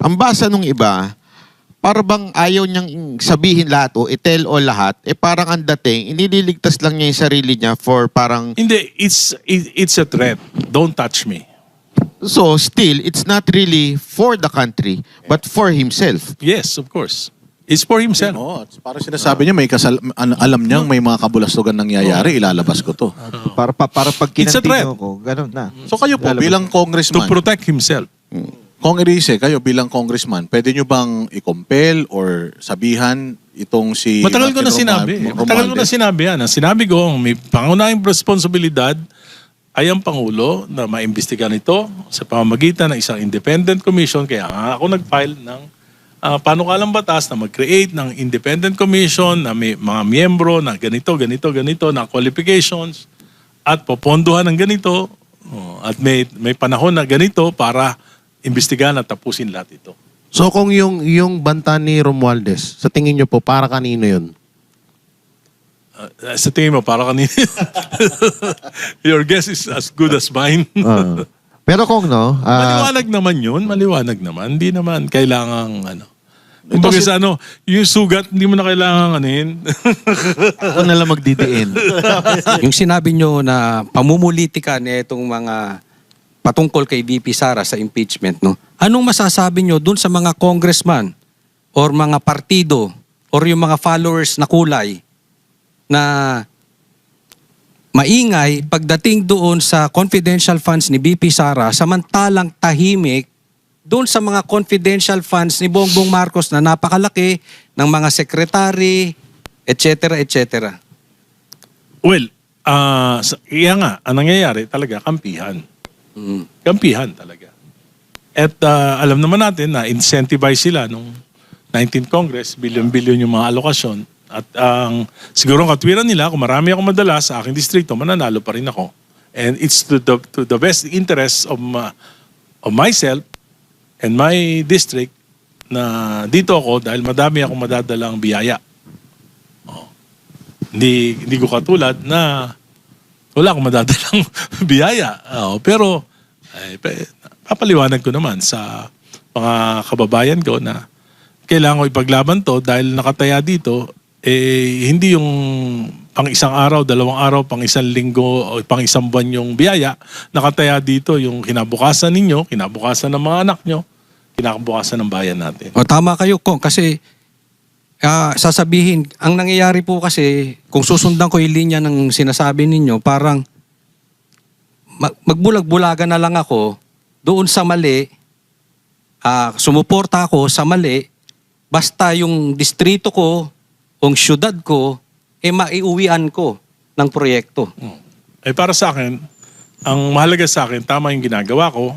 Ang basa nung iba, para bang ayaw niyang sabihin lahat o i-tell all lahat, parang ang dating, inililigtas lang niya yung sarili niya for parang... Hindi, it's a threat. Don't touch me. So still, it's not really for the country, but for himself. Yes, of course. It's for himself. Oo, parang sinasabi niya, alam niyang may mga kabulastugan nangyayari, ilalabas ko to. Para pag It's a threat. kinantin ko, ganun na. So kayo po, bilang To congressman, protect himself. Kong Erice, kayo bilang congressman, pwede nyo bang i-compel or sabihan itong si... Matagal ko na Martin sinabi. Matagal ko na sinabi yan. Ang sinabi ko, may pangunahing responsibilidad ay ang Pangulo na maimbestigahan ito sa pamamagitan ng isang independent commission. Kaya nga ako nag-file ng panukalang batas na mag-create ng independent commission na may mga miyembro na ganito, na qualifications at popondohan ng ganito at may panahon na ganito para imbestigahan at tapusin lahat ito. So kung yung banta ni Romualdez, sa tingin nyo po, para kanino yun? Sa tingin mo, para kanina. Your guess is as good as mine. Pero kung no, Maliwanag naman yun. Maliwanag naman. Hindi naman kailangang Kumbaga sa yung sugat, hindi mo na kailangan anuhin. ako na lang magdidiin. Yung sinabi nyo na pamumulitika na itong mga patungkol kay VP Sara sa impeachment, no? Anong masasabi nyo dun sa mga congressman or mga partido or yung mga followers na kulay na maingay pagdating doon sa confidential funds ni VP Sara samantalang tahimik doon sa mga confidential funds ni Bongbong Marcos na napakalaki ng mga sekretary, etc., etc.? Well, kaya nga, ang nangyayari talaga, kampihan. Kampihan talaga. At alam naman natin na incentivize sila nung 19th Congress, billion-billion yung mga alokasyon. At siguro ang katwiran nila, kung marami akong madala sa aking distrito, mananalo pa rin ako. And it's to the best interest of myself and my district na dito ako dahil madami akong madadalang biyaya. Hindi ko katulad na wala akong madadalang biyaya. Pero papaliwanag ko naman sa mga kababayan ko na kailangan ko ipaglaban to dahil nakataya dito, hindi yung pang isang araw, 2 araw, pang isang linggo, o pang isang buwan yung biyaya. Nakataya dito yung kinabukasan ninyo, kinabukasan ng mga anak nyo, kinabukasan ng bayan natin. O tama kayo, Kong, kasi sasabihin, ang nangyayari po kasi, kung susundan ko yung linya ng sinasabi ninyo, parang magbulag-bulagan na lang ako doon sa mali, sumuporta ako sa mali, basta yung distrito ko, yung syudad ko, maiuwian ko ng proyekto. Para sa akin, ang mahalaga sa akin, tama yung ginagawa ko.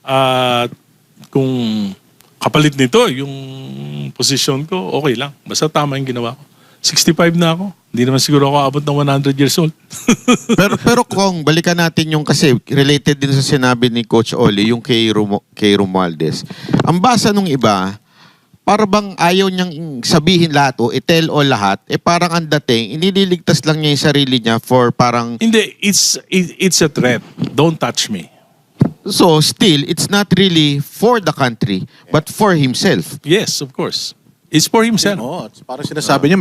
At kung kapalit nito, yung posisyon ko, okay lang. Basta tama yung ginawa ko. 65 na ako. Hindi naman siguro ako abot ng 100 years old. pero Kong, balikan natin yung kasi related din sa sinabi ni Coach Oli, yung kay Romualdez. Ang basa nung iba, para bang ayaw niyang sabihin lahat o i-tell all lahat, parang ang dating, inililigtas lang niya yung sarili niya for parang... Hindi, it's a threat. Don't touch me. So still, it's not really for the country, but for himself. Yes, of course. It's for himself. Oo, parang sinasabi niya,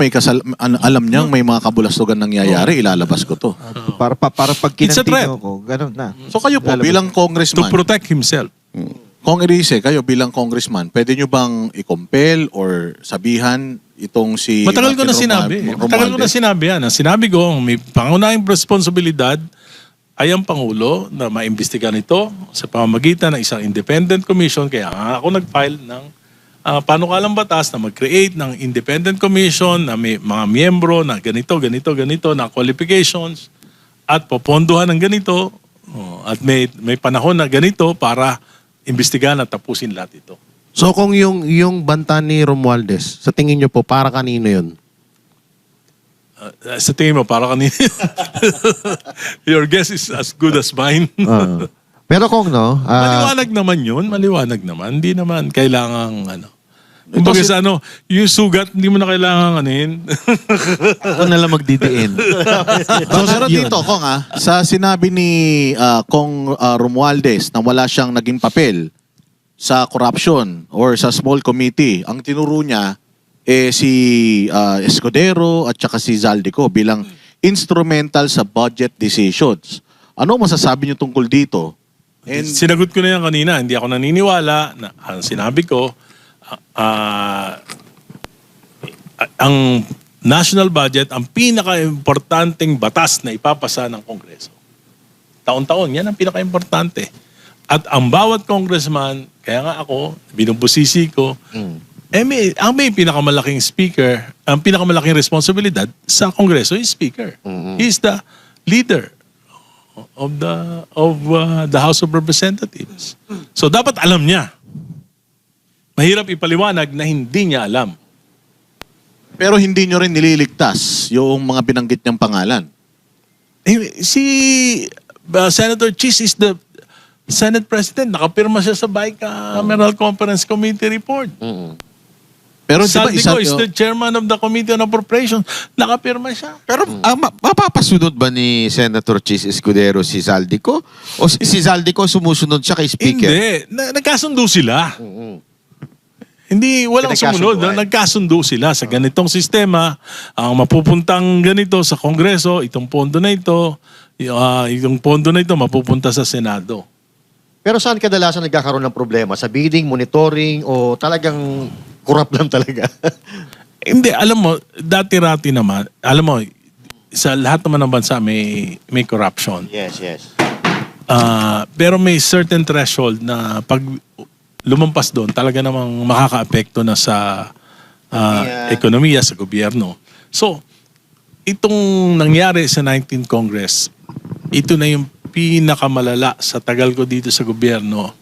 alam niyang may mga kabulastugan nangyayari, ilalabas ko to. Para pag It's a threat. kinantin ko, ganun na. So kayo po, bilang To congressman, protect himself. Kong Erice, kayo bilang congressman, pwede nyo bang i-compel or sabihan itong si... Matagal ko na Martin sinabi. Matagal ko na sinabi yan. Ang sinabi ko, may pangunahing responsibilidad ay ang Pangulo na maimbestigahan ito sa pamamagitan ng isang independent commission. Kaya nga ako nag-file ng panukalang batas na mag-create ng independent commission na may mga miyembro na ganito, na qualifications at popondohan ng ganito at may panahon na ganito para imbestigahan at tapusin lahat ito. So kung yung banta ni Romualdez, sa tingin nyo po, para kanino yun? Sa tingin mo, para kanina. Your guess is as good as mine. Pero kung no, Maliwanag naman yun. Maliwanag naman. Hindi naman kailangang Kumbaga sa yung sugat, hindi mo na kailangan anuhin. ako na lang magdidiin. So, pero dito, Kong, sa sinabi ni Kong Romualdez na wala siyang naging papel sa corruption or sa small committee, ang tinuro niya si Escudero at saka si Zaldico bilang instrumental sa budget decisions. Ano masasabi niyo tungkol dito? And Sinagot ko na yan kanina. Hindi ako naniniwala na ang sinabi ko, ang national budget, ang pinaka-importanting batas na ipapasa ng Kongreso. Taon-taon, yan ang pinaka-importante. At ang bawat congressman, kaya nga ako, binubusisi ko, ang may pinakamalaking speaker, ang pinakamalaking responsibilidad sa Kongreso is speaker. He is the leader of the House of Representatives. So dapat alam niya. Mahirap ipaliwanag na hindi niya alam. pero hindi nyo rin nililigtas yung mga binanggit niyang pangalan. Si Senator Chis is the Senate President. Nakapirma siya sa Bicameral Conference Committee report. Pero di ba Saldico is the chairman of the Committee on Appropriations. Nakapirma siya. Pero mapapasunod ba ni Senator Chis Escudero si Zaldico? O si Zaldico sumusunod siya kay Speaker? Hindi. Nagkasundo sila. Hindi, walang sumunod. Nagkasundo sila sa ganitong sistema. Ang mapupuntang ganito sa Kongreso, itong pondo na ito, itong pondo na ito mapupunta sa Senado. Pero saan kadalasan nagkakaroon ng problema? Sa bidding, monitoring, o talagang corrupt lang talaga? Hindi, alam mo, dati-rati naman, alam mo, sa lahat naman ng bansa may corruption. Yes, yes. Pero may certain threshold na pag lumampas doon, talaga namang makaka-apekto na sa ekonomiya, sa gobyerno. So, itong nangyari sa 19th Congress, ito na yung pinakamalala sa tagal ko dito sa gobyerno.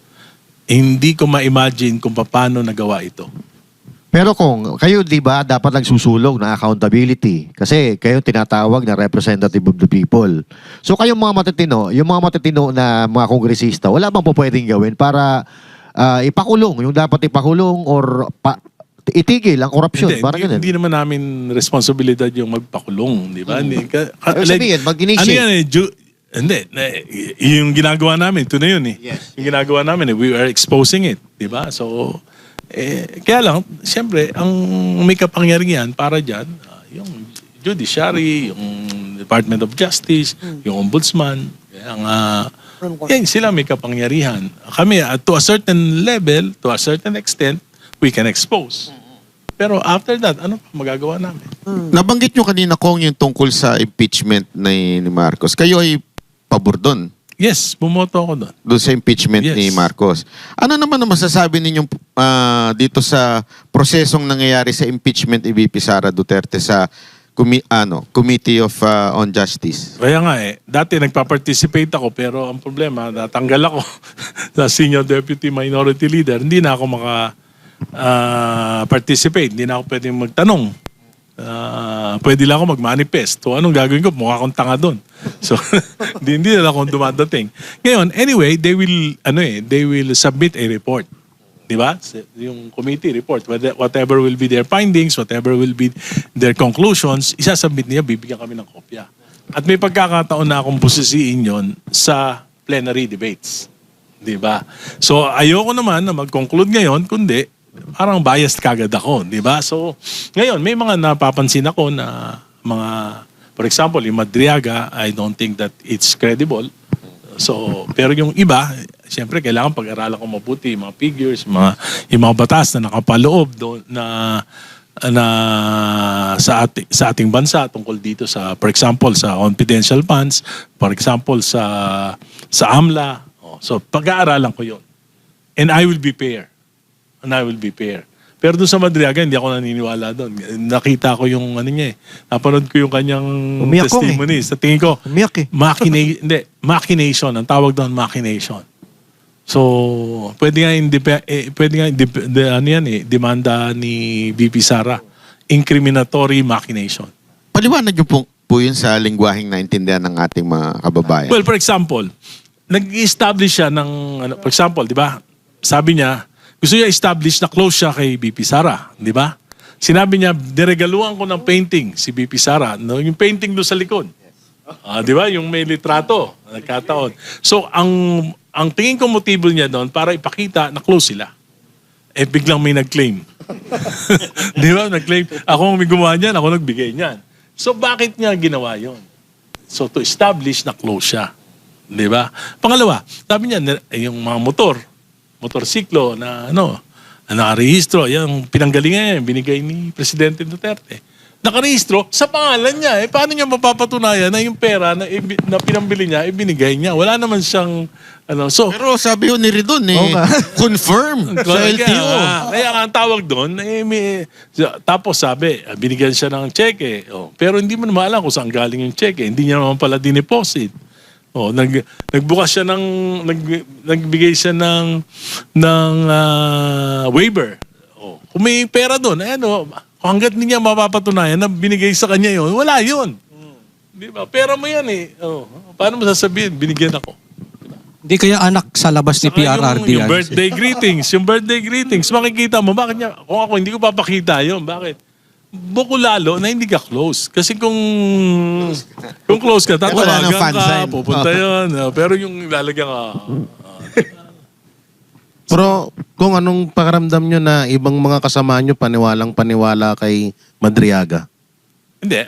Hindi ko ma-imagine kung paano nagawa ito. Pero kung kayo, di ba, dapat nagsusulong ng accountability. Kasi kayo tinatawag na representative of the people. So kayong mga matatino, yung mga matatino na mga kongresista, wala bang po pwedeng gawin para ipakulong, yung dapat ipakulong or itigil ang korupsyon? Hindi naman namin responsibilidad yung magpakulong, di ba? Sabihin, mag-initiate. Ano yan hindi. Yung ginagawa namin, ito na yun eh. Yes. Yung ginagawa namin, we are exposing it, di ba? So, kaya lang, siyempre, ang may kapangyarihan para dyan, yung judiciary, yung Department of Justice, yung ombudsman, yan sila may kapangyarihan. Kami, to a certain level, to a certain extent, we can expose. Pero after that, ano pa magagawa namin? Nabanggit nyo kanina kung yung tungkol sa impeachment ni Marcos. Kayo ay pabor doon. Yes, bumoto ako doon. Doon sa impeachment Yes. ni Marcos. Ano naman ang masasabi ninyong dito sa prosesong nangyayari sa impeachment ni VP Sara Duterte sa Committee of on Justice? Kaya nga dati nagpa-participate ako pero ang problema, natanggal ako sa Senior Deputy Minority Leader. Hindi na ako participate. Hindi na ako pwedeng magtanong. Pwede lang ako mag-manifest. So anong gagawin ko? Mukha akong tanga doon. So hindi na ako dumadating. Ngayon, anyway, they will submit a report. Di ba? Yung committee report, whatever will be their findings, whatever will be their conclusions, isasubmit niya, bibigyan kami ng kopya. At may pagkakataon na akong pusisiin yon sa plenary debates. Di ba? So ayoko naman na mag-conclude ngayon, kundi parang biased kagad ako. Di ba? So ngayon, may mga napapansin ako na mga, for example, yung Madriaga, I don't think that it's credible. So, pero yung iba, siyempre kailangan pag-aralan ko mabuti yung mga figures, yung mga batas na nakapaloob doon na sa ating bansa tungkol dito sa, for example, sa confidential funds, for example, sa AMLA. So, pag-aaralan ko yun. And I will be fair. Pero doon sa Madriaga, hindi ako naniniwala doon. Nakita ko yung napanood ko yung kanyang testimony. Sa tingin ko, machination. Ang tawag doon, machination. So, pwede nga demanda ni VP Sara. Incriminatory machination. Paliwanag nyo po yun sa lingwaheng naintindihan ng ating mga kababayan. Well, for example, nag-establish siya ng, for example, di ba? Sabi niya, gusto niya establish na close siya kay BP Sara, di ba? Sinabi niya, diregaluhan ko ng painting si BP Sara. No? Yung painting doon sa likod. Di ba? Yung may litrato. Nagkataon. So, ang tingin ko motibo niya doon para ipakita na close sila. biglang may nag-claim. Di ba? Nag-claim. Ako ang may gumawa niyan, ako nagbigay niyan. So bakit niya ginawa yon? So to establish na close siya. Di ba? Pangalawa, sabi niya, yung mga motorsiklo na nakarehistro, yung pinanggalingan niya, binigay ni Presidente Duterte. Nakarehistro sa pangalan niya. Paano niya mapapatunayan na yung pera na pinambili niya, ibinigay niya? Wala naman siyang, Pero sabi ko ni Ridon confirm sa LTO. Kaya ang tawag doon, tapos sabi, binigyan siya ng cheque. Pero hindi mo naman alam kung saan galing yung cheque. Hindi niya naman pala dineposit. Nagbukas siya nagbigay siya ng waiver. Kung may pera doon, hanggat hindi niya mapapatunayan na binigay sa kanya yon, wala yon. Di ba? Pera mo yan paano mo sasabihin, binigyan ako? Hindi kaya anak sa labas ni PRRD. Yung birthday greetings, makikita mo, bakit niya, kung ako hindi ko papakita yon, bakit? Buko lalo na hindi ka close. Kasi kung close ka, Wala tatawagan nang fan ka, sign. pupunta yun. Pero yung lalagyan ka, Pero kung anong pakiramdam nyo na ibang mga kasama nyo paniwalang-paniwala kay Madriaga? hindi,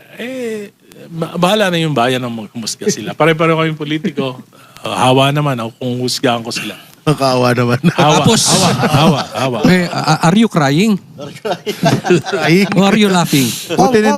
bahala na yung bayan ang maghumusga sila. Pare-pareho kayong politiko. Hawa naman ako kung husgahan ko sila. Nakakaawa naman. Hawa, Tapos- hawa. Are you crying? Ay, Or are you laughing? buti